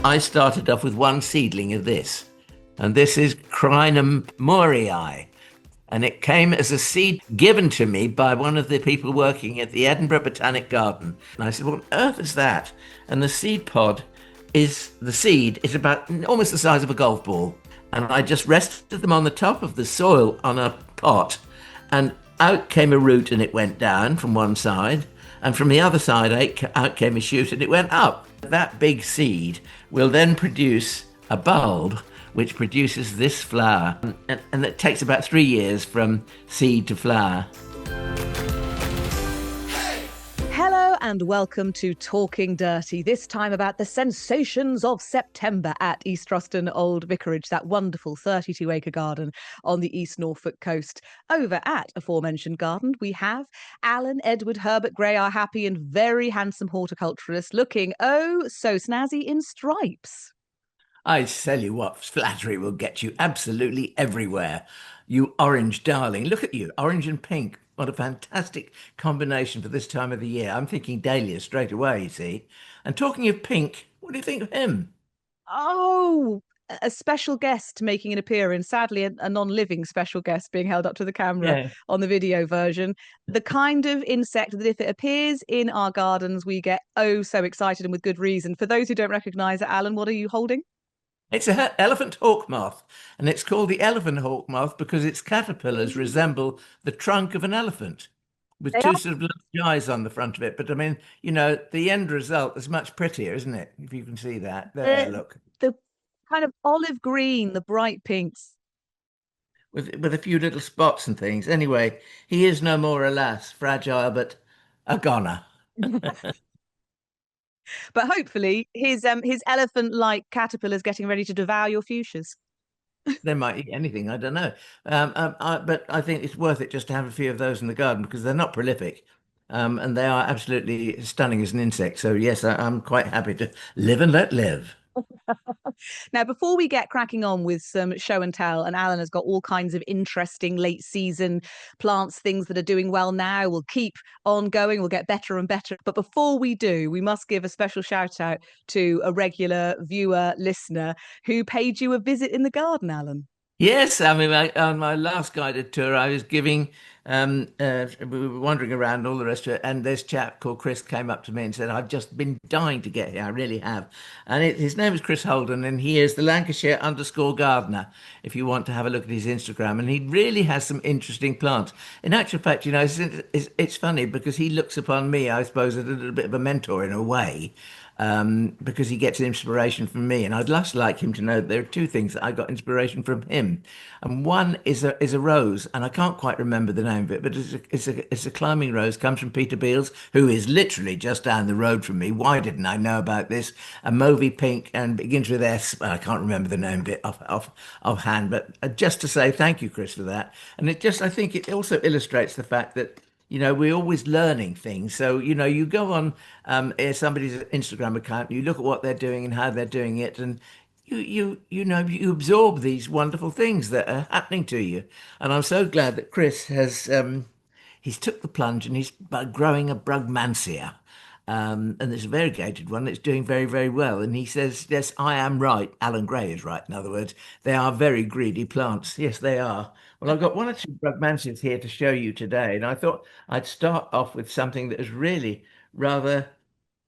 I started off with one seedling of this, and this is Crinum morii. And it came as a seed given to me by one of the people working at the Edinburgh Botanic Garden. And I said, what on earth is that? And the seed pod the seed is about almost the size of a golf ball. And I just rested them on the top of the soil on a pot, and out came a root and it went down from one side. And from the other side, out came a shoot and it went up. That big seed will then produce a bulb which produces this flower. And it takes about 3 years from seed to flower. Hello and welcome to Talking Dirty, this time about the sensations of September at East Ruston Old Vicarage, that wonderful 32-acre garden on the East Norfolk coast. Over at aforementioned garden, we have Alan Edward Herbert Gray, our happy and very handsome horticulturalist, looking oh so snazzy in stripes. I tell you what, flattery will get you absolutely everywhere. You orange darling, look at you, orange and pink. What a fantastic combination for this time of the year. I'm thinking dahlia straight away, you see. And talking of pink, what do you think of him? Oh, a special guest making an appearance, sadly a non-living special guest being held up to the camera Yeah. on the video version. The kind of insect that if it appears in our gardens, we get oh so excited, and with good reason. For those who don't recognise it, Alan, what are you holding? It's an elephant hawk moth, and it's called the elephant hawk moth because its caterpillars resemble the trunk of an elephant with They two are sort of large eyes on the front of it. But I mean, the end result is much prettier, isn't it? If you can see that. There, the, look. the kind of olive green, the bright pinks. With a few little spots and things. Anyway, he is no more, alas, fragile, but a goner. But hopefully his elephant-like caterpillar's getting ready to devour your fuchsias. They might eat anything, I don't know. But I think it's worth it just to have a few of those in the garden because they're not prolific. And they are absolutely stunning as an insect. So yes, I'm quite happy to live and let live. Now, before we get cracking on with some show and tell, and Alan has got all kinds of interesting late season plants, things that are doing well now, we'll keep on going, we'll get better and better. But before we do, we must give a special shout out to a regular viewer, listener who paid you a visit in the garden, Alan. Yes, I mean, on my last guided tour, I was we were wandering around all the rest of it, and this chap called Chris came up to me and said, I've just been dying to get here, I really have. And his name is Chris Holden, and he is the Lancashire underscore gardener, if you want to have a look at his Instagram. And he really has some interesting plants. In actual fact, it's funny because he looks upon me, I suppose, as a little bit of a mentor in a way because he gets inspiration from me. And I'd just like him to know that there are two things that I got inspiration from him. And one is a rose, and I can't quite remember the name of it, but it's a climbing rose, comes from Peter Beals, who is literally just down the road from me. Why didn't I know about this? A mauvey pink and begins with S. Well, I can't remember the name of it offhand, but just to say thank you, Chris, for that. And I think it also illustrates the fact that we're always learning things. So, you go on somebody's Instagram account, you look at what they're doing and how they're doing it, and you absorb these wonderful things that are happening to you. And I'm so glad that Chris has he's took the plunge and he's growing a Brugmansia. And it's a variegated one that's doing very, very well. And he says, yes, I am right. Alan Gray is right. In other words, they are very greedy plants. Yes, they are. Well, I've got one or two Brugmansias here to show you today. And I thought I'd start off with something that is really rather,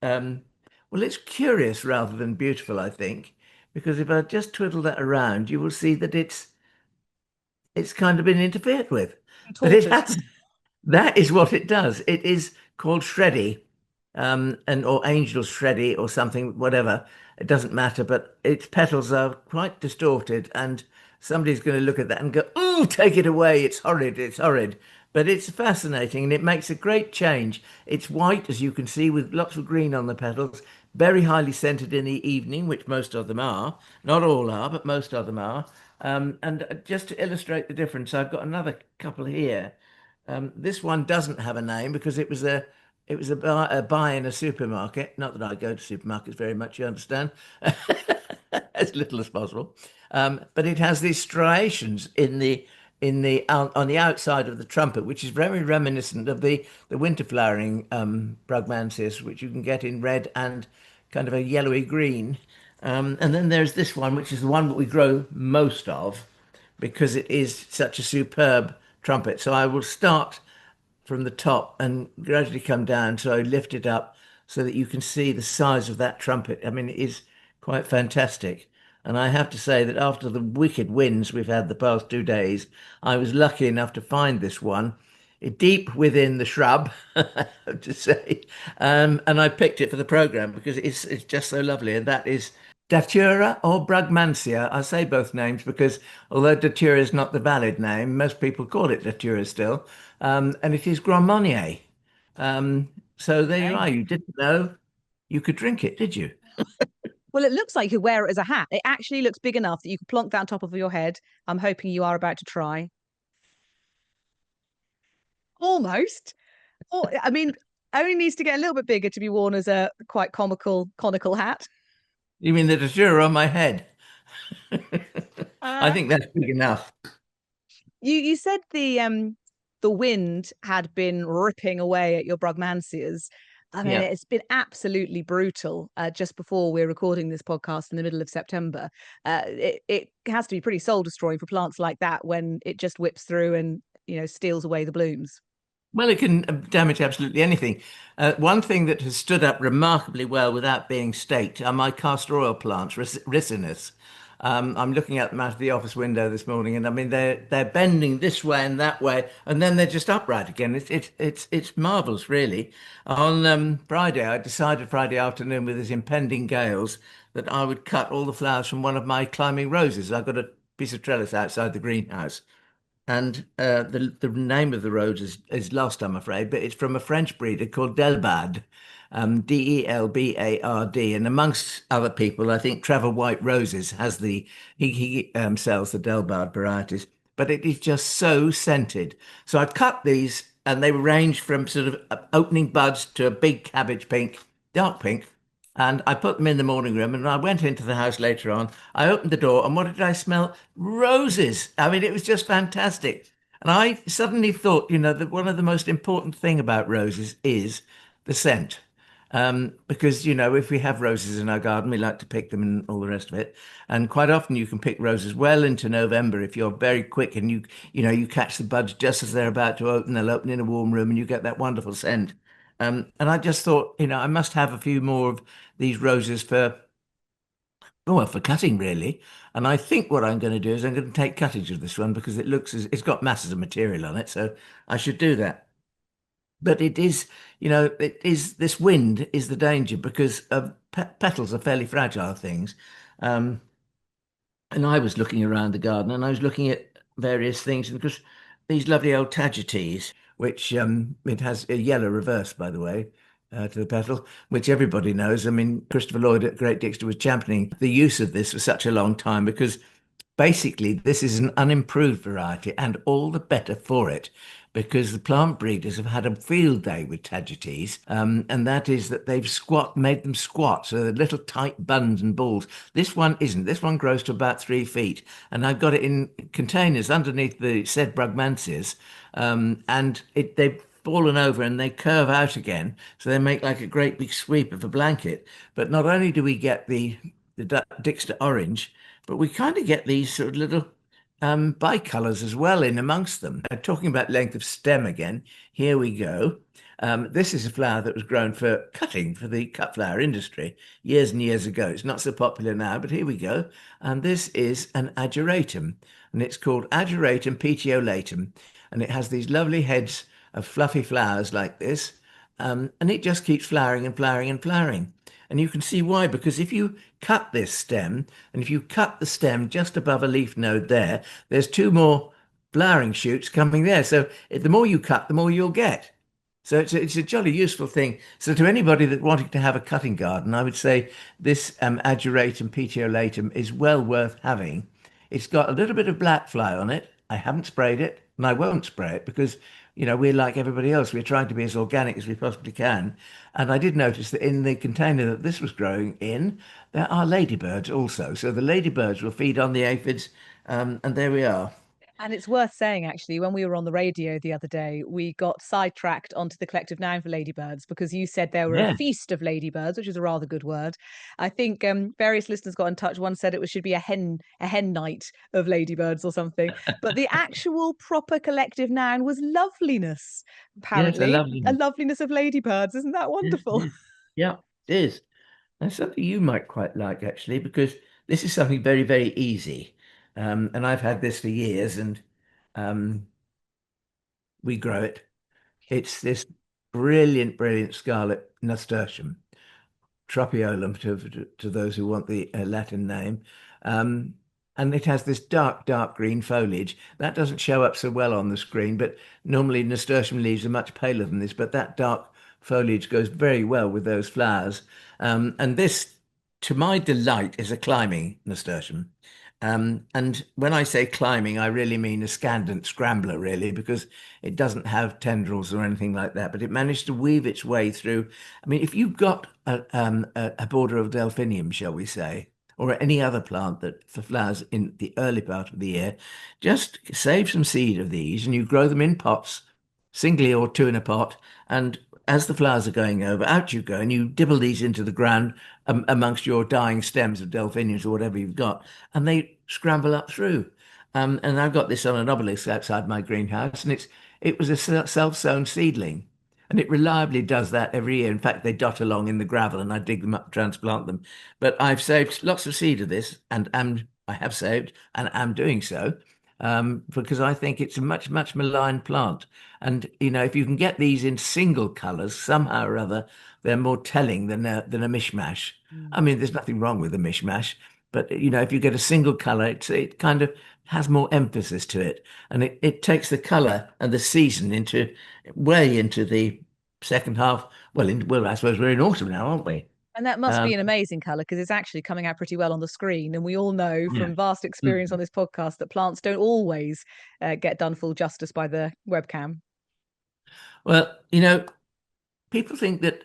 um, well, it's curious rather than beautiful, I think. Because if I just twiddle that around, you will see that it's kind of been interfered with. But it Tortured. has. That is what it does. It is called shreddy, and or angel shreddy or something, whatever. It doesn't matter, but its petals are quite distorted, and somebody's going to look at that and go, "Oh, take it away! It's horrid! It's horrid!" But it's fascinating, and it makes a great change. It's white, as you can see, with lots of green on the petals. Very highly scented in the evening, which most of them are. Not all are, but most of them are. And just to illustrate the difference, I've got another couple here. This one doesn't have a name because it was a buy in a supermarket. Not that I go to supermarkets very much, you understand, as little as possible. But it has these striations on the outside of the trumpet, which is very reminiscent of the winter flowering Brugmansias, which you can get in red and kind of a yellowy green. And then there's this one, which is the one that we grow most of because it is such a superb trumpet. So I will start from the top and gradually come down. So I lift it up so that you can see the size of that trumpet. I mean, it is quite fantastic. And I have to say that after the wicked winds we've had the past 2 days, I was lucky enough to find this one deep within the shrub, I have to say. And I picked it for the program because it's just so lovely. And that is Datura or Brugmansia. I say both names because although Datura is not the valid name, most people call it Datura still. And it is Grand Marnier. So there you Okay. are. You didn't know you could drink it, did you? Well, it looks like you could wear it as a hat. It actually looks big enough that you could plonk that on top of your head. I'm hoping you are about to try. Almost. Oh, I mean, only needs to get a little bit bigger to be worn as a quite comical conical hat. You mean the Datura on my head? I Uh, think that's big enough. you said the wind had been ripping away at your Brugmansias. I mean, Yeah. it's been absolutely brutal. Just before we're recording this podcast in the middle of September, it has to be pretty soul destroying for plants like that when it just whips through and steals away the blooms. Well, it can damage absolutely anything. One thing that has stood up remarkably well without being staked are my castor oil plants, ricinus. I'm looking at them out of the office window this morning, and I mean they're bending this way and that way, and then they're just upright again. It's marvelous, really. On Friday, I decided Friday afternoon with his impending gales that I would cut all the flowers from one of my climbing roses. I've got a piece of trellis outside the greenhouse. And the name of the rose is lost, I'm afraid, but it's from a French breeder called Delbard, Delbard. And amongst other people, I think Trevor White Roses has he sells the Delbard varieties, but it is just so scented. So I cut these, and they range from sort of opening buds to a big cabbage pink, dark pink, and I put them in the morning room and I went into the house later on. I opened the door and what did I smell? Roses. I mean, it was just fantastic. And I suddenly thought, that one of the most important thing about roses is the scent. Because, if we have roses in our garden, we like to pick them and all the rest of it. And quite often you can pick roses well into November if you're very quick and you catch the buds just as they're about to open. They'll open in a warm room and you get that wonderful scent. And I just thought, I must have a few more of these roses for cutting really. And I think what I'm going to do is I'm going to take cuttings of this one because it's got masses of material on it, so I should do that. But this wind is the danger because petals are fairly fragile things. Um, and I was looking around the garden and I was looking at various things and because these lovely old Tagetes, which it has a yellow reverse, by the way, to the petal, which everybody knows. I mean, Christopher Lloyd at Great Dixter was championing the use of this for such a long time because basically this is an unimproved variety and all the better for it because the plant breeders have had a field day with Tagetes, and that is that they've made them squat, so they're little tight buns and balls. This one isn't. This one grows to about 3 feet, and I've got it in containers underneath the said Brugmansias, and they've fallen over and they curve out again, so they make like a great big sweep of a blanket. But not only do we get the Dixter orange, but we kind of get these sort of little bicolors as well in amongst them. Talking about length of stem again, here we go. This is a flower that was grown for cutting for the cut flower industry years and years ago. It's not so popular now, but here we go. And this is an ageratum, and it's called Ageratum petiolatum, and it has these lovely heads of fluffy flowers like this, and it just keeps flowering and flowering and flowering. And you can see why, because if you cut this stem, and if you cut the stem just above a leaf node there, there's two more flowering shoots coming there. So the more you cut, the more you'll get. So it's a jolly useful thing. So to anybody that wanting to have a cutting garden, I would say this Ageratum petiolatum is well worth having. It's got a little bit of black fly on it. I haven't sprayed it, and I won't spray it because, we're like everybody else. We're trying to be as organic as we possibly can. And I did notice that in the container that this was growing in, there are ladybirds also. So the ladybirds will feed on the aphids, and there we are. And it's worth saying, actually, when we were on the radio the other day, we got sidetracked onto the collective noun for ladybirds because you said there were a Yeah. feast of ladybirds, which is a rather good word. I think various listeners got in touch. One said should be a hen night of ladybirds or something. But the actual proper collective noun was loveliness, Yes, I apparently. love A you. loveliness of ladybirds. Isn't that Yes, it wonderful? is. Yeah, it is. That's something you might quite like, actually, because this is something very, very easy. And I've had this for years, and um, we grow it. It's this brilliant, brilliant scarlet nasturtium. Tropaeolum to those who want the Latin name. Um, and it has this dark, dark green foliage. That doesn't show up so well on the screen, but normally nasturtium leaves are much paler than this, but that dark foliage goes very well with those flowers. And this, to my delight, is a climbing nasturtium. And when I say climbing, I really mean a scandent scrambler, really, because it doesn't have tendrils or anything like that, but it managed to weave its way through. I mean, if you've got a border of delphinium, shall we say, or any other plant that for flowers in the early part of the year, just save some seed of these and you grow them in pots, singly or two in a pot. And as the flowers are going over, out you go and you dibble these into the ground amongst your dying stems of delphiniums or whatever you've got, and they scramble up through. And I've got this on an obelisk outside my greenhouse, and it was a self-sown seedling. And it reliably does that every year. In fact, they dot along in the gravel and I dig them up, transplant them. But I've saved lots of seed of this I have saved and am doing so because I think it's a much, much maligned plant. And, if you can get these in single colours, somehow or other, they're more telling than a mishmash. I Mm. mean, there's nothing wrong with a mishmash, but, if you get a single colour, it kind of has more emphasis to it. And it takes the colour and the season way into the second half. Well, I suppose we're in autumn now, aren't we? And that must Um, be an amazing colour because it's actually coming out pretty well on the screen. And we all know yeah. from vast experience on Mm. this podcast that plants don't always get done full justice by the webcam. Well, people think that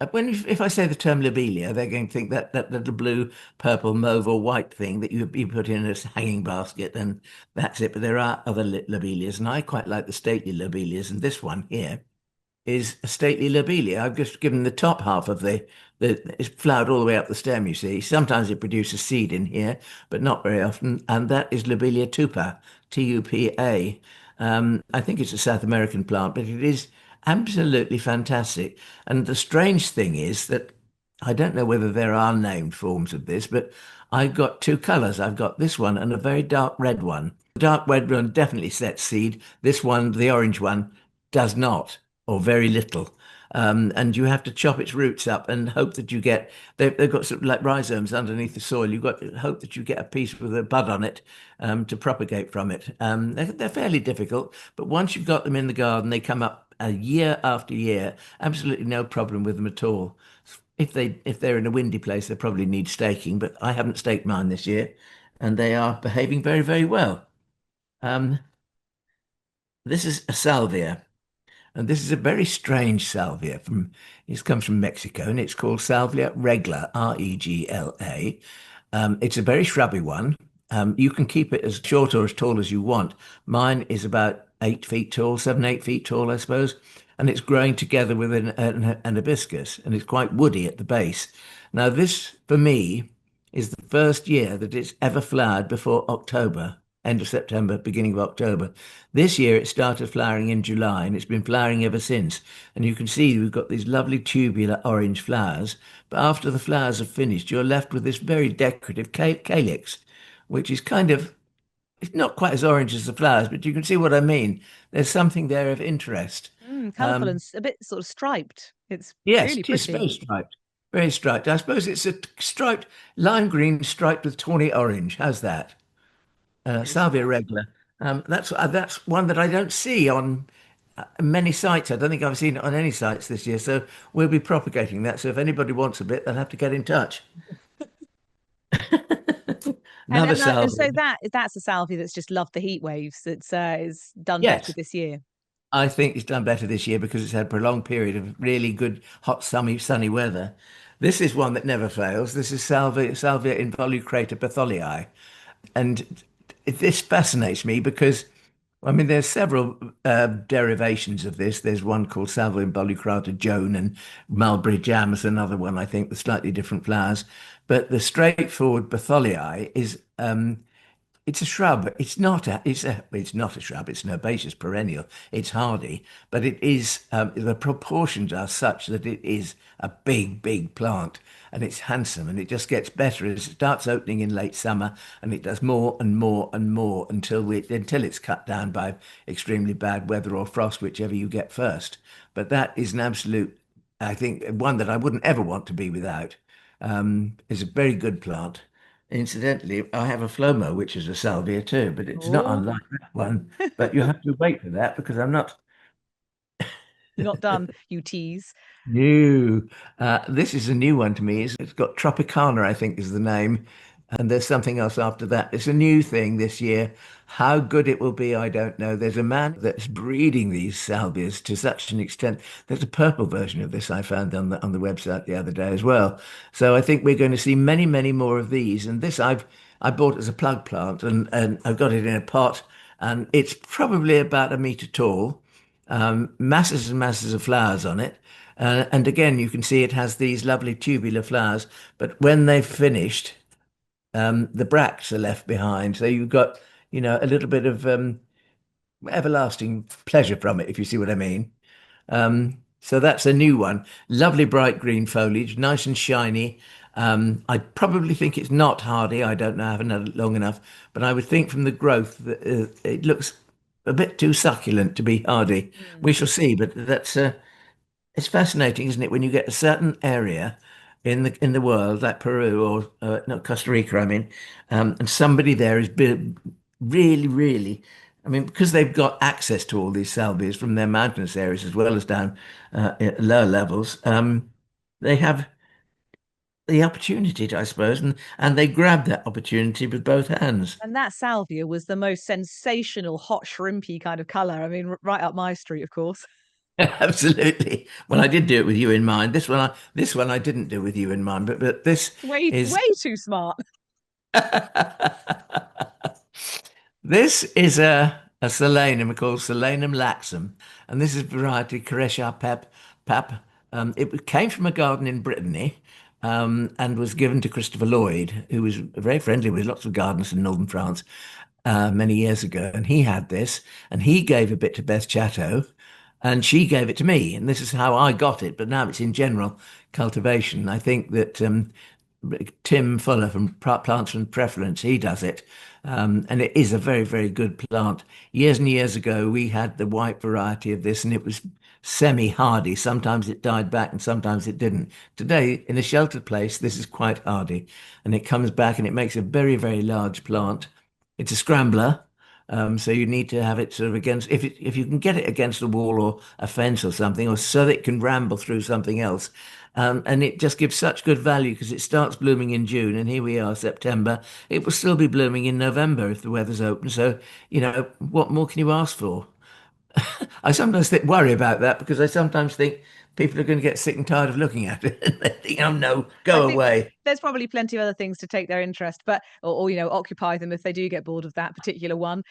if I say the term lobelia, they're going to think that little blue, purple, mauve, or white thing that you put in a hanging basket, and that's it. But there are other lobelias, and I quite like the stately lobelias, and this one here is a stately lobelia. I've just given the top half of it's flowered all the way up the stem, you see. Sometimes it produces seed in here, but not very often. And that is Lobelia tupa, Tupa. I think it's a South American plant, but it is absolutely fantastic. And the strange thing is that I don't know whether there are named forms of this, but I've got two colors. I've got this one and a very dark red one. The dark red one definitely sets seed. This one, the orange one, does not, or very little. And you have to chop its roots up and hope that they've got sort of like rhizomes underneath the soil. You've got to hope that you get a piece with a bud on it to propagate from it. They're fairly difficult, but once you've got them in the garden, they come up a year after year. Absolutely no problem with them at all. If they're in a windy place, they probably need staking, but I haven't staked mine this year, and they are behaving very, very well. Um, this is a salvia. And this is a very strange salvia it comes from Mexico and it's called Salvia regla, Regla. It's a very shrubby one. You can keep it as short or as tall as you want. Mine is about 8 feet tall, 7, 8 feet tall, I suppose. And it's growing together with an hibiscus and it's quite woody at the base. Now, this for me is the first year that it's ever flowered before October, end of September, beginning of October. This year it started flowering in July and it's been flowering ever since. And you can see we've got these lovely tubular orange flowers. But after the flowers have finished, you're left with this very decorative calyx, which is it's not quite as orange as the flowers, but you can see what I mean. There's something there of interest. Colourful Um, and a bit sort of striped. It's yes, really it is pretty. very striped. Very striped. I suppose it's a striped lime green striped with tawny orange. How's that? Salvia regla. That's one that I don't see on many sites. I don't think I've seen it on any sites this year. So we'll be propagating that. So if anybody wants a bit, they'll have to get in touch. And Another and, that, and salvia. so that's a salvia that's just loved the heat waves. That's is done better Yes, this year. I think it's done better this year because it's had a prolonged period of really good, hot, sunny weather. This is one that never fails. This is Salvia involucrata Bethellii. And this fascinates me because, I mean, there's several derivations of this. There's one called Salvia involucrata Joan, and Mulberry Jam is another one, I think, with slightly different flowers. But the straightforward Bethellii is it's a shrub. It's not a shrub. It's an herbaceous perennial. It's hardy, but it is the proportions are such that it is a big, big plant, and it's handsome, and it just gets better as it starts opening in late summer, and it does more and more and more until it's cut down by extremely bad weather or frost, whichever you get first. But that is an absolute, I think, one that I wouldn't ever want to be without. It's a very good plant. Incidentally, I have a FLOMO, which is a salvia too, but it's not Oh, unlike that one. But you have to wait for that because I'm not you're not done, you tease. new. This is a new one to me. It's got Tropicolor, I think is the name. And there's something else after that. It's a new thing this year. How good it will be, I don't know. There's a man that's breeding these salvias to such an extent. There's a purple version of this I found on the website the other day as well. So I think we're going to see many, many more of these. And this I bought as a plug plant, and I've got it in a pot, and it's probably about a meter tall. Masses and masses of flowers on it. And again, you can see it has these lovely tubular flowers, but when they've finished, the bracts are left behind. So you've got, a little bit of everlasting pleasure from it, if you see what I mean. So that's a new one. Lovely bright green foliage, nice and shiny. I probably think it's not hardy. I don't know, I haven't had it long enough, but I would think from the growth that it looks a bit too succulent to be hardy. Mm. We shall see, but that's it's fascinating, isn't it, when you get a certain area in the world, like Peru or not Costa Rica, I mean, and somebody there is really, really, I mean, because they've got access to all these salvias from their mountainous areas as well as down at lower levels, they have the opportunity, I suppose, and they grab that opportunity with both hands. And that salvia was the most sensational, hot shrimpy kind of colour. I mean, right up my street, of course. Absolutely. Well, I did do it with you in mind. This one I didn't do with you in mind, but this Way, is way too smart. this is a solanum called Solanum laxum, and this is variety Crech pap. It came from a garden in Brittany, and was given to Christopher Lloyd, who was very friendly with lots of gardeners in northern France many years ago. And he had this, and he gave a bit to Beth Chatto, and she gave it to me. And this is how I got it. But now it's in general cultivation. I think that Tim Fuller from Plants and Preference, he does it. And it is a very, very good plant. Years and years ago, we had the white variety of this, and it was semi-hardy. Sometimes it died back and sometimes it didn't. Today, in a sheltered place, this is quite hardy, and it comes back and it makes a very, very large plant. It's a scrambler. So you need to have it sort of against, if you can get it against a wall or a fence or something, or so that it can ramble through something else. And it just gives such good value because it starts blooming in June, and here we are, September. It will still be blooming in November if the weather's open. So, what more can you ask for? I sometimes worry about that because I sometimes think people are going to get sick and tired of looking at it. And they think, oh no, I go think away. there's probably plenty of other things to take their interest, but or occupy them if they do get bored of that particular one.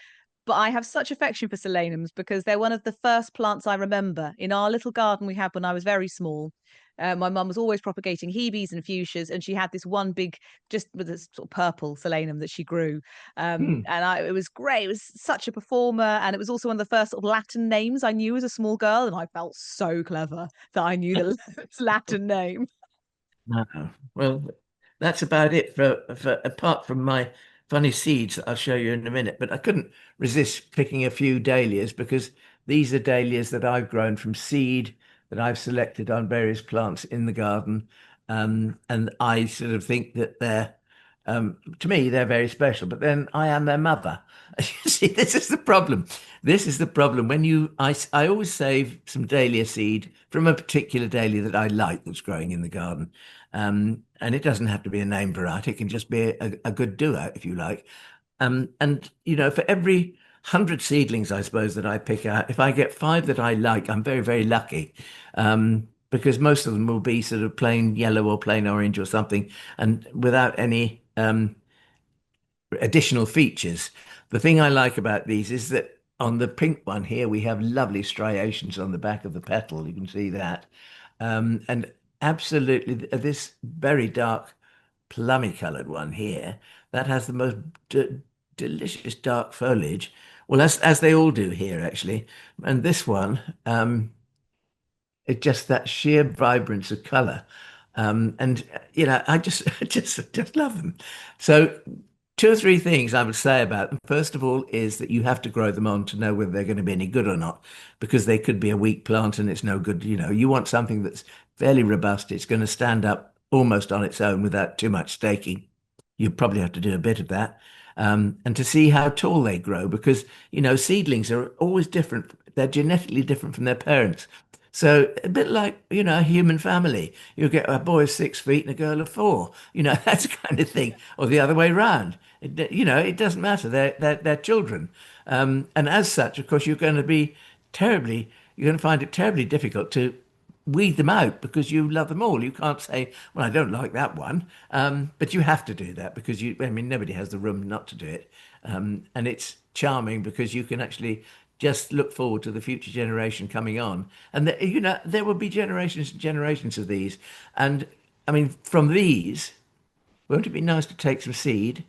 But I have such affection for solanums because they're one of the first plants I remember in our little garden we had when I was very small. My mum was always propagating hebes and fuchsias, and she had this one big, just with this sort of purple solanum that she grew. Hmm. It was great. It was such a performer, and it was also one of the first sort of Latin names I knew as a small girl, and I felt so clever that I knew the Latin name. No. Well, that's about it for apart from my funny seeds that I'll show you in a minute. But I couldn't resist picking a few dahlias because these are dahlias that I've grown from seed that I've selected on various plants in the garden. And I sort of think that to me, they're very special, but then I am their mother. You see, this is the problem. This is the problem. I always save some dahlia seed from a particular dahlia that I like that's growing in the garden. And it doesn't have to be a name variety. It can just be a good duo, if you like. And for every 100 seedlings, I suppose, that I pick out, if I get five that I like, I'm very, very lucky. Because most of them will be sort of plain yellow or plain orange or something, and without any additional features. The thing I like about these is that on the pink one here, we have lovely striations on the back of the petal. You can see that. And absolutely, this very dark, plummy coloured one here, that has the most delicious dark foliage. Well, as they all do here, actually. And this one, it's just that sheer vibrance of colour. And I just just love them. So two or three things I would say about them. First of all, is that you have to grow them on to know whether they're going to be any good or not, because they could be a weak plant and it's no good. You want something that's fairly robust. It's going to stand up almost on its own without too much staking. You probably have to do a bit of that. And to see how tall they grow, because seedlings are always different. They're genetically different from their parents. So a bit like, a human family. You'll get a boy of 6 feet and a girl of four. That's the kind of thing. Or the other way round. It doesn't matter. They're children. And as such, of course, you're going to find it terribly difficult to weed them out because you love them all. You can't say, well, I don't like that one. But you have to do that because nobody has the room not to do it. And it's charming because you can actually just look forward to the future generation coming on. And there will be generations and generations of these. And from these, won't it be nice to take some seed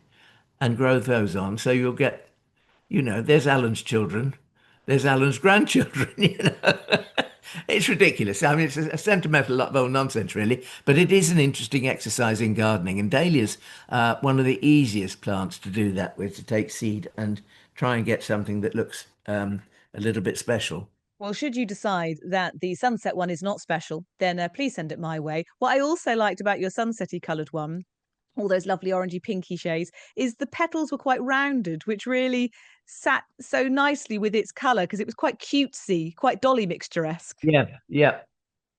and grow those on? So you'll get, there's Alan's children, there's Alan's grandchildren. It's ridiculous. It's a sentimental lot of old nonsense, really, but it is an interesting exercise in gardening. And dahlia's one of the easiest plants to do that with, to take seed and try and get something that looks a little bit special. Well, should you decide that the sunset one is not special, then please send it my way. What I also liked about your sunsetty coloured one, all those lovely orangey pinky shades, is the petals were quite rounded, which really sat so nicely with its colour because it was quite cutesy, quite Dolly mixturesque. Yeah, yeah.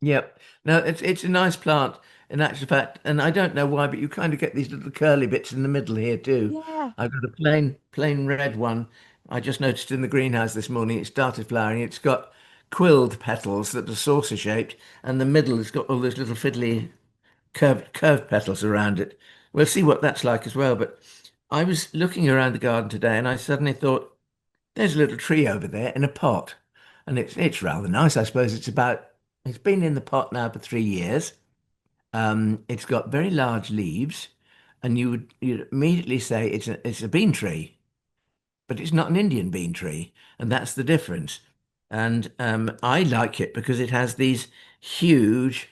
Yep. No, it's a nice plant in actual fact, and I don't know why, but you kind of get these little curly bits in the middle here too. Yeah. I've got a plain red one. I just noticed in the greenhouse this morning it started flowering. It's got quilled petals that are saucer shaped, and the middle has got all those little fiddly curved petals around it. We'll see what that's like as well. But I was looking around the garden today, and I suddenly thought, there's a little tree over there in a pot, and it's rather nice. I suppose it's been in the pot now for 3 years. It's got very large leaves, and you'd immediately say it's a bean tree, but it's not an Indian bean tree, and that's the difference. And I like it because it has these huge.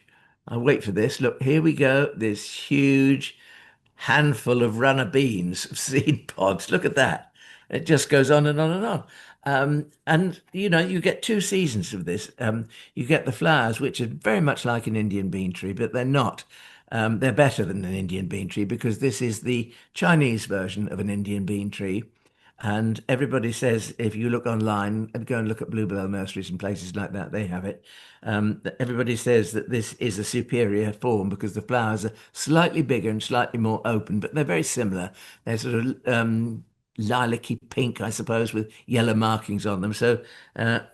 I wait for this. Look, here we go. This huge handful of runner beans of seed pods. Look at that. It just goes on and on and on. And you get 2 seasons of this. You get the flowers, which are very much like an Indian bean tree, but they're not. They're better than an Indian bean tree because this is the Chinese version of an Indian bean tree. And everybody says if you look online and go and look at bluebell nurseries and places like that, they have it. That everybody says that this is a superior form because the flowers are slightly bigger and slightly more open, but they're very similar. They're sort of lilac-y pink, I suppose, with yellow markings on them. So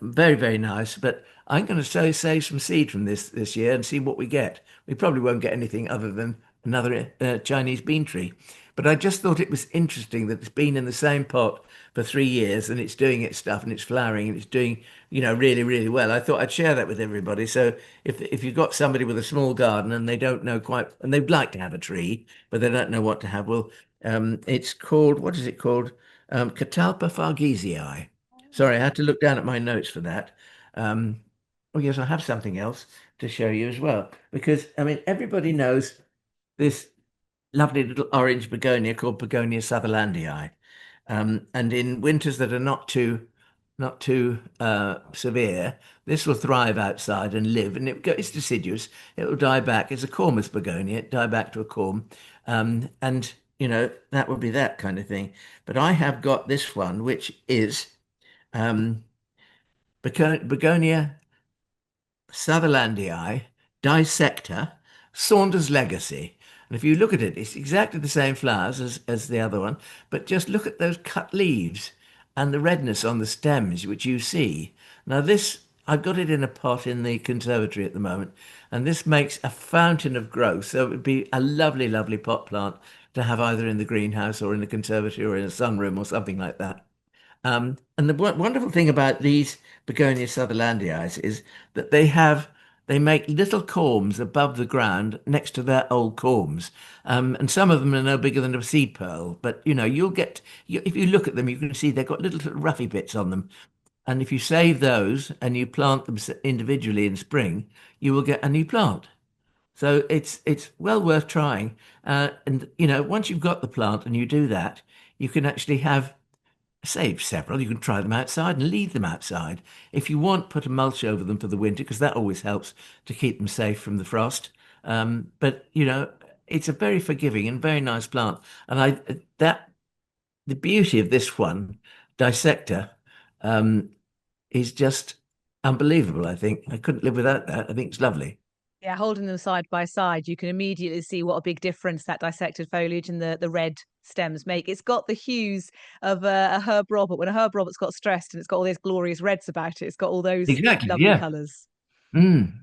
very, very nice. But I'm going to save some seed from this year and see what we get. We probably won't get anything other than another Chinese bean tree. But I just thought it was interesting that it's been in the same pot for 3 years and it's doing its stuff and it's flowering and it's doing, really, really well. I thought I'd share that with everybody. So if you've got somebody with a small garden and they don't know quite, and they'd like to have a tree, but they don't know what to have, well, it's called, what is it called? Catalpa fargesii. Sorry, I had to look down at my notes for that. Um, oh yes, I have something else to show you as well because everybody knows this lovely little orange begonia called Begonia sutherlandii. And in winters that are not too severe, this will thrive outside and live, and it's deciduous. It will die back. It's a cormous begonia. It die back to a corm, and that would be that kind of thing. But I have got this one, which is um, Begonia sutherlandii dissector, Saunders Legacy. And if you look at it, it's exactly the same flowers as the other one, but just look at those cut leaves and the redness on the stems, which you see. Now this, I've got it in a pot in the conservatory at the moment, and this makes a fountain of growth. So it would be a lovely, lovely pot plant to have either in the greenhouse or in the conservatory or in a sunroom or something like that. And the wonderful thing about these Begonia sutherlandii is that they make little corms above the ground next to their old corms. And some of them are no bigger than a seed pearl. But if you look at them, you can see they've got little roughy bits on them. And if you save those and you plant them individually in spring, you will get a new plant. So it's well worth trying. And once you've got the plant and you do that, you can actually have save several. You can try them outside and leave them outside. If you want, put a mulch over them for the winter because that always helps to keep them safe from the frost. But it's a very forgiving and very nice plant. And I that the beauty of this one, dissector, um, is just unbelievable. I think I couldn't live without that. I think it's lovely. Yeah, holding them side by side, you can immediately see what a big difference that dissected foliage and the red stems make. It's got the hues of a herb robert. When a herb robert's got stressed and it's got all these glorious reds about it, it's got all those Exactly. lovely Yeah. colours. Mm.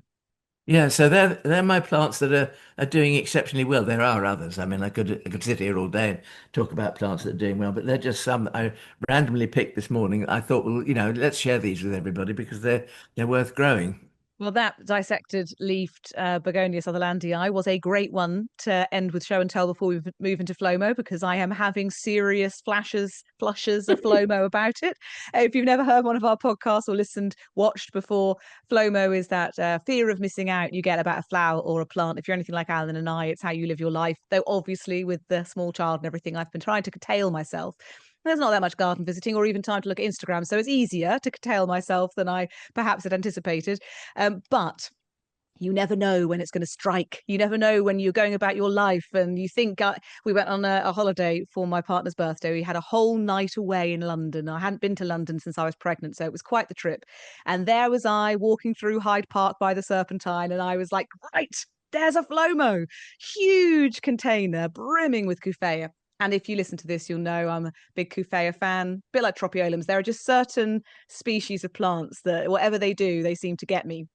Yeah, so they're my plants that are doing exceptionally well. There are others. I mean, I could sit here all day and talk about plants that are doing well, but they're just some that I randomly picked this morning. I thought, well, let's share these with everybody because they're worth growing. Well, that dissected leafed Begonia sutherlandii was a great one to end with show and tell before we move into FLOMO, because I am having serious flushes of FLOMO about it. If you've never heard one of our podcasts or watched before, FLOMO is that fear of missing out you get about a flower or a plant. If you're anything like Alan and I, it's how you live your life. Though obviously with the small child and everything, I've been trying to curtail myself. There's not that much garden visiting or even time to look at Instagram, so it's easier to curtail myself than I perhaps had anticipated. But you never know when it's going to strike. You never know when you're going about your life and you think we went on a holiday for my partner's birthday. We had a whole night away in London. I hadn't been to London since I was pregnant, so it was quite the trip. And there was I walking through Hyde Park by the Serpentine, and I was like, right, there's a FLOMO, huge container brimming with Cuphea. And if you listen to this, you'll know I'm a big Cuphea fan, a bit like Tropaeolums. There are just certain species of plants that whatever they do, they seem to get me.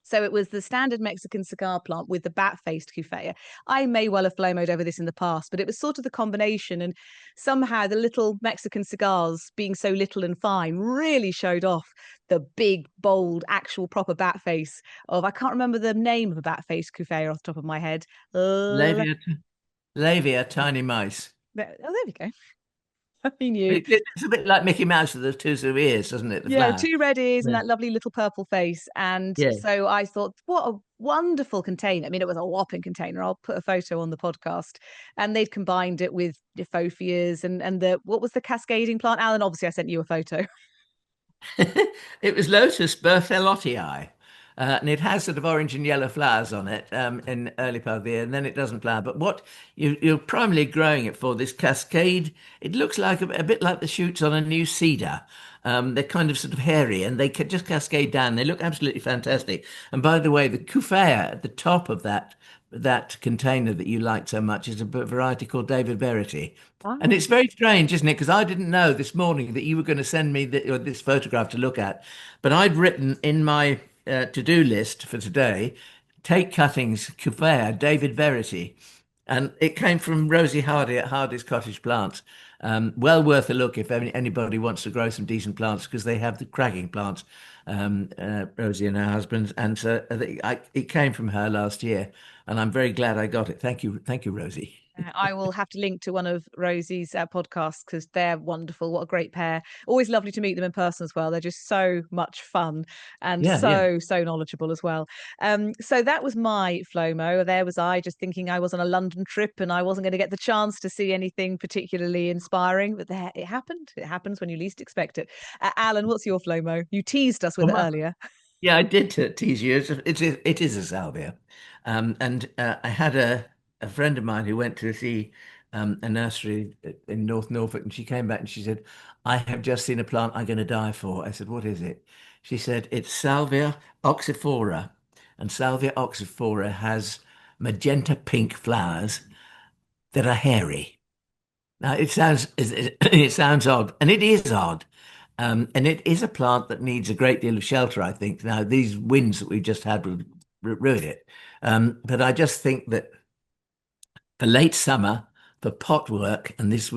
So it was the standard Mexican cigar plant with the bat-faced Cuphea. I may well have FLOMO'd over this in the past, but it was sort of the combination. And somehow the little Mexican cigars, being so little and fine, really showed off the big, bold, actual proper bat face of, I can't remember the name of a bat-faced Cuphea off the top of my head. Lavia, lavia, tiny mice. Oh, there we go. I knew. It's a bit like Mickey Mouse with the two sort of ears, doesn't it? The Yeah, flower. two red ears and Yeah. that lovely little purple face. And Yeah. so I thought, what a wonderful container. I mean, it was a whopping container. I'll put a photo on the podcast. And they'd combined it with Diphophias and what was the cascading plant? Alan, obviously I sent you a photo. It was Lotus Berthelottii. And it has sort of orange and yellow flowers on it in the early part of the year, and then it doesn't flower. But what you're primarily growing it for, this cascade, it looks like a bit like the shoots on a new cedar. They're kind of sort of hairy and they can just cascade down. They look absolutely fantastic. And by the way, the Cuphea at the top of that container that you like so much is a variety called David Verity. And Oh. it's very strange, isn't it? Because I didn't know this morning that you were going to send me this photograph to look at. But I'd written in my to-do list for today, take cuttings, Cuphea, David Verity. And it came from Rosie Hardy at Hardy's Cottage Plants. Well worth a look if anybody wants to grow some decent plants because they have the cracking plants, Rosie and her husband. And so it came from her last year, and I'm very glad I got it. Thank you, Rosie. I will have to link to one of Rosie's podcasts because they're wonderful. What a great pair. Always lovely to meet them in person as well. They're just so much fun and Yeah, yeah. so knowledgeable as well. So that was my FLOMO. There was I just thinking I was on a London trip and I wasn't going to get the chance to see anything particularly inspiring, but there it happened. It happens when you least expect it. Alan, what's your FLOMO? You teased us with Well, it earlier. yeah, I did tease you. It is a salvia, and I had a friend of mine who went to see a nursery in North Norfolk, and she came back and she said, "I have just seen a plant I'm going to die for." I said, "What is it?" She said, "It's Salvia oxyphora, and Salvia oxyphora has magenta pink flowers that are hairy." Now it sounds odd, and it is odd. And it is a plant that needs a great deal of shelter, I think. Now, these winds that we've just had will ruin it. But I just think that for late summer, for pot work, and this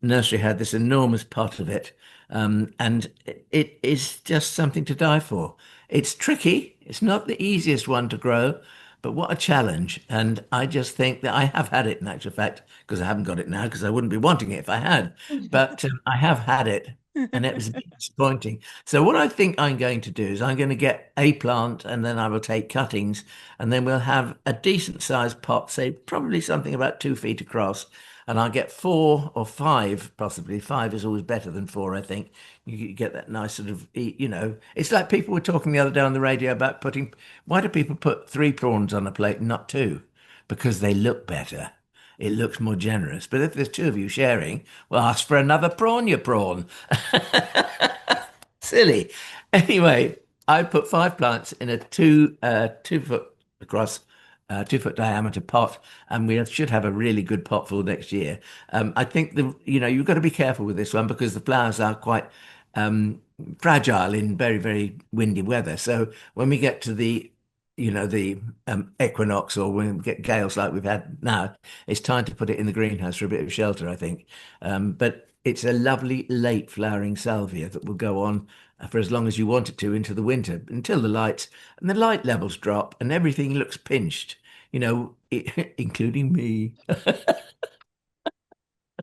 nursery had this enormous pot of it, and it is just something to die for. It's tricky. It's not the easiest one to grow, but what a challenge. And I just think that I have had it in actual fact, because I haven't got it now, because I wouldn't be wanting it if I had. But I have had it, and it was a bit disappointing. So what I think I'm going to do is I'm going to get a plant, and then I will take cuttings, and then we'll have a decent sized pot, say probably something about 2 feet across. And I'll get 4 or 5, possibly. 5 is always better than 4, I think. You get that nice sort of, it's like people were talking the other day on the radio about why do people put 3 prawns on a plate and not 2? Because they look better. It looks more generous. But if there's 2 of you sharing, well, ask for another prawn, you prawn. Silly. Anyway, I put 5 plants in a 2 foot across, 2 foot diameter pot, and we should have a really good pot full next year. I think you've got to be careful with this one because the flowers are quite um, fragile in very, very windy weather. So when we get to the equinox, or when we get gales like we've had now, it's time to put it in the greenhouse for a bit of shelter, I think. But it's a lovely late flowering salvia that will go on for as long as you want it to into the winter until the light levels drop and everything looks pinched, including me.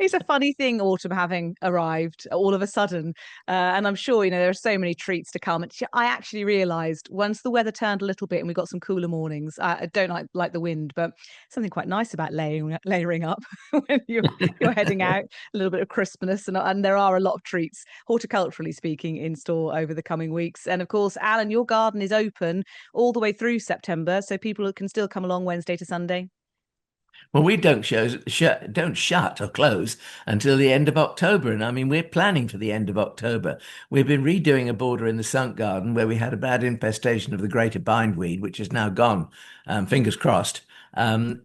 It's a funny thing, autumn having arrived all of a sudden. And I'm sure, there are so many treats to come. I actually realised once the weather turned a little bit and we got some cooler mornings, I don't like the wind, but something quite nice about layering up when you're heading out, a little bit of crispness. And there are a lot of treats, horticulturally speaking, in store over the coming weeks. And of course, Alan, your garden is open all the way through September, so people can still come along Wednesday to Sunday. Well, we don't shut or close until the end of October. And I mean, we're planning for the end of October. We've been redoing a border in the sunk garden where we had a bad infestation of the greater bindweed, which is now gone. Fingers crossed. And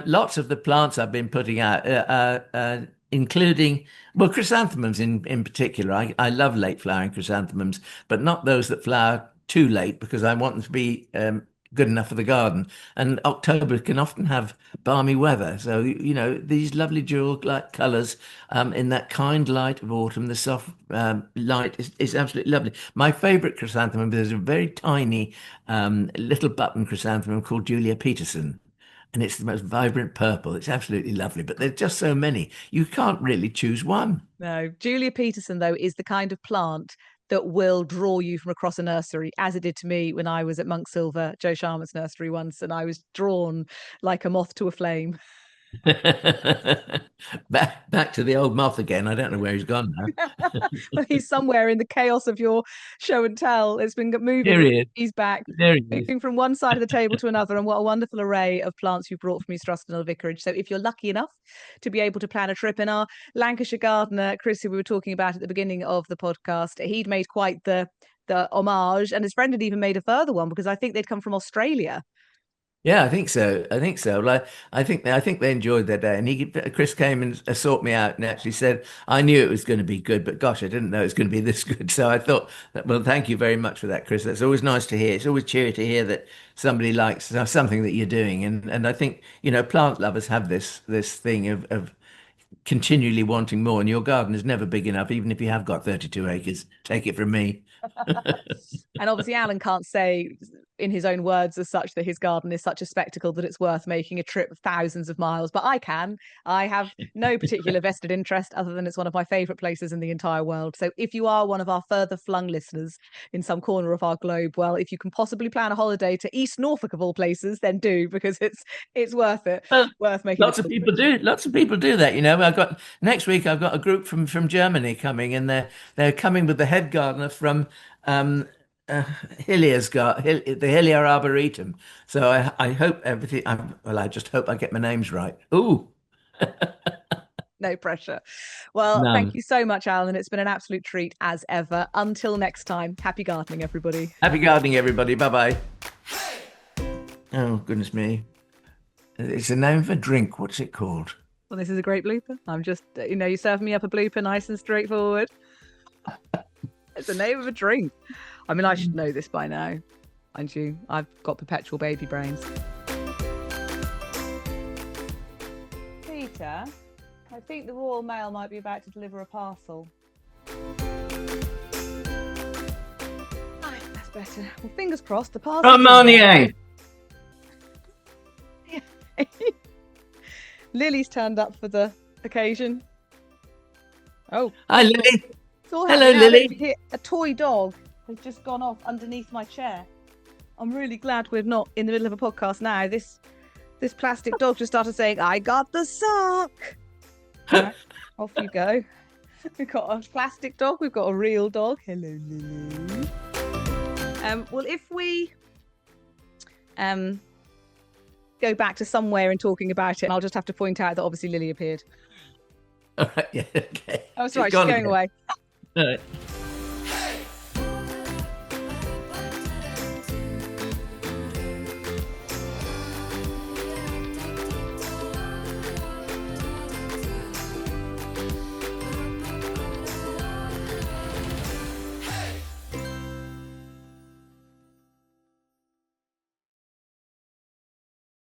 lots of the plants I've been putting out, including, well, chrysanthemums in particular. I love late flowering chrysanthemums, but not those that flower too late because I want them to be good enough for the garden. And October can often have balmy weather. So, these lovely jewel-like colours in that kind light of autumn, the soft light is absolutely lovely. My favourite chrysanthemum is a very tiny little button chrysanthemum called Julia Peterson. And it's the most vibrant purple. It's absolutely lovely, but there's just so many. You can't really choose one. No, Julia Peterson, though, is the kind of plant that will draw you from across a nursery, as it did to me when I was at Monk Silver, Joe Sharman's nursery once, and I was drawn like a moth to a flame. Back to the old moth again. I don't know where he's gone now. Well, he's somewhere in the chaos of your show and tell. It's been Here moving. he is. He's back, There he is. moving from one side of the table to another. And what a wonderful array of plants you brought from East Ruston Old Vicarage. So if you're lucky enough to be able to plan a trip, in our Lancashire gardener, Chris, who we were talking about at the beginning of the podcast, he'd made quite the homage, and his friend had even made a further one because I think they'd come from Australia. Yeah, I think so. I think so. Like, I think they enjoyed their day. And Chris came and sought me out and actually said, "I knew it was going to be good, but gosh, I didn't know it was going to be this good." So I thought, well, thank you very much for that, Chris. That's always nice to hear. It's always cheery to hear that somebody likes something that you're doing. And I think plant lovers have this thing of continually wanting more. And your garden is never big enough, even if you have got 32 acres. Take it from me. And obviously, Alan can't say in his own words as such that his garden is such a spectacle that it's worth making a trip thousands of miles. But I can. I have no particular vested interest other than it's one of my favourite places in the entire world. So if you are one of our further flung listeners in some corner of our globe, well, if you can possibly plan a holiday to East Norfolk of all places, then do, because it's worth it. Well, Worth making. lots of people do. Lots of people do that. I've got next week. I've got a group from Germany coming, and they're coming with the head gardener from the Hillier Arboretum. So I hope everything. I just hope I get my names right. Ooh, No pressure. Well, thank none. you so much, Alan. It's been an absolute treat as ever. Until next time, happy gardening, everybody. Happy gardening, everybody. Bye bye. Oh goodness me! It's the name of a drink. What's it called? Well, this is a great blooper. I'm just, you serve me up a blooper nice and straightforward. It's the name of a drink. I mean, I should know this by now. And you, I've got perpetual baby brains. Peter, I think the Royal Mail might be about to deliver a parcel. Right, that's better. Well, fingers crossed. The parcel. Grand Marnier. Lily's turned up for the occasion. Oh, Hi, Lily. Hello, Lily. A toy dog has just gone off underneath my chair. I'm really glad we're not in the middle of a podcast now. This plastic dog just started saying, "I got the sock." Right, off you go. We've got a plastic dog. We've got a real dog. Hello, Lily. Well, if we go back to somewhere and talking about it, I'll just have to point out that obviously Lily appeared. All right, yeah, okay. Oh, sorry, she's going away. All right.